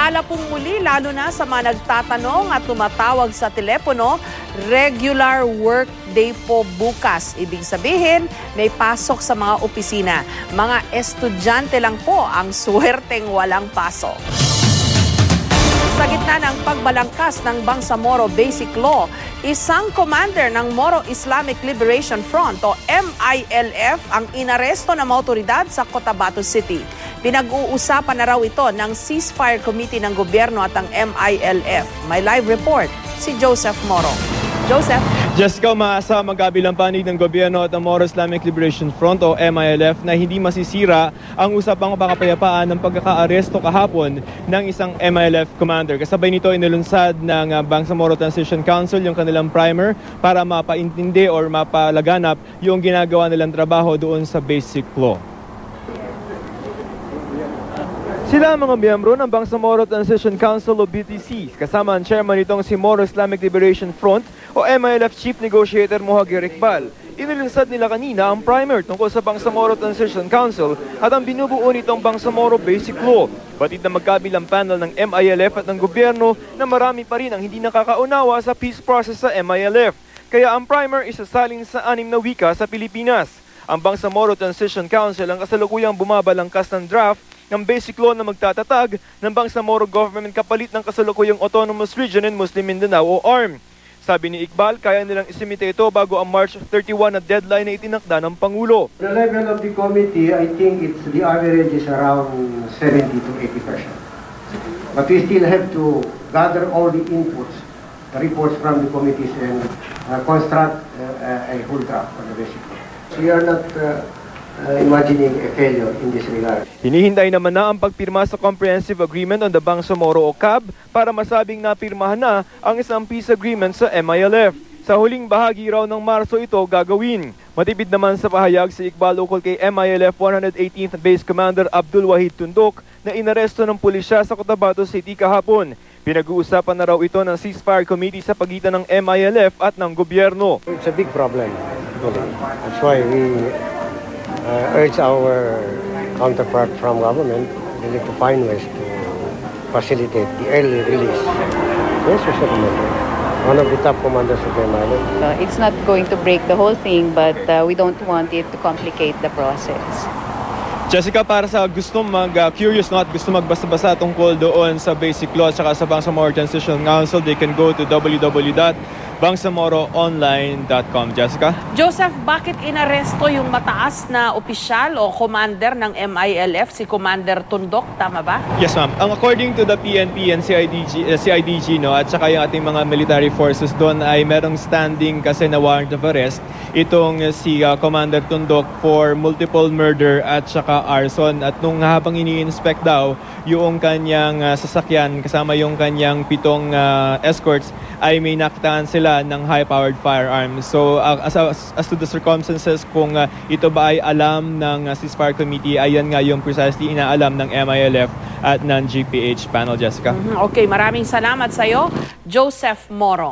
Paalala pong muli, lalo na sa mga nagtatanong at tumatawag sa telepono, regular work day po bukas. Ibig sabihin, may pasok sa mga opisina. Mga estudyante lang po ang swerteng walang pasok. Sa gitna ng pagbalangkas ng Bangsamoro Basic Law, isang commander ng Moro Islamic Liberation Front o MILF ang inaresto ng mga otoridad sa Cotabato City. Pinag-uusapan na raw ito ng ceasefire committee ng gobyerno at ang MILF. May live report si Joseph Moro. Joseph. Jessica, umaasa magkabilang panig ng gobyerno at ang Moro Islamic Liberation Front o MILF na hindi masisira ang usapang kapayapaan ng pagkakaaresto kahapon ng isang MILF commander. Kasabay nito inilunsad ng Bangsamoro Transition Council yung kanilang primer para mapaintindi or mapalaganap yung ginagawa nilang trabaho doon sa Basic Law. Sila ang mga miyembro ng Bangsamoro Transition Council o BTC, kasama ang chairman nitong si Moro Islamic Liberation Front o MILF Chief Negotiator Mohagir Iqbal. Inilunsad nila kanina ang primer tungkol sa Bangsamoro Transition Council at ang binubuo nitong Bangsamoro Basic Law. Batid na magkabilang panel ng MILF at ng gobyerno na marami pa rin ang hindi nakakaunawa sa peace process sa MILF. Kaya ang primer isasalin sa 6 na wika sa Pilipinas. Ang Bangsamoro Transition Council ang kasalukuyang bumabalangkas ng draft ng Basic Law na magtatatag ng Bangsamoro Government kapalit ng kasalukuyang Autonomous Region in Muslim Mindanao o ARM. Sabi ni Iqbal, kaya nilang isimite ito bago ang March 31 na deadline na itinakda ng Pangulo. The level of the committee, I think the average is around 70 to 80%. But we still have to gather all the inputs, the reports from the committees and construct a whole draft for the Basic Law. We are not imagining a failure in this regard. Hinihintay naman na ang pagpirma sa Comprehensive Agreement on the Bangsamoro o CAB para masabing napirmahan na ang isang peace agreement sa MILF. Sa huling bahagi raw ng Marso ito gagawin. Matipid naman sa pahayag si Iqbal ukol kay MILF 118th Base Commander Abdul Wahid Tundok na inaresto ng pulisya sa Cotabato City kahapon. Pinag-uusapan na raw ito ng ceasefire committee sa pagitan ng MILF at ng gobyerno. It's a big problem. That's why we urge our counterpart from government really to find ways to facilitate the early release. Yes, Mr. Commander. One of the top commanders of the MILF. It's not going to break the whole thing, but we don't want it to complicate the process. Jessica, para sa gusto curious not gusto magbasa-basa tungkol doon sa Basic Law at saka sa Bangsamoro Transition Council, they can go to www.bangsamoroonline.com. Jessica? Joseph, bakit inaresto yung mataas na opisyal o commander ng MILF, si Commander Tundok, tama ba? Yes, ma'am. According to the PNP and CIDG no, at saka yung ating mga military forces doon ay merong standing kasi na warrant of arrest itong si Commander Tundok for multiple murder at saka arson. At nung habang ini-inspect daw yung kanyang sasakyan kasama yung kanyang 7 escorts ay may nakitaan sila ng high-powered firearms. So as to the circumstances kung ito ba ay alam ng ceasefire committee, ayan nga yung precisely inaalam ng MILF at ng GPH panel, Jessica. Okay, maraming salamat sa iyo, Joseph Moro.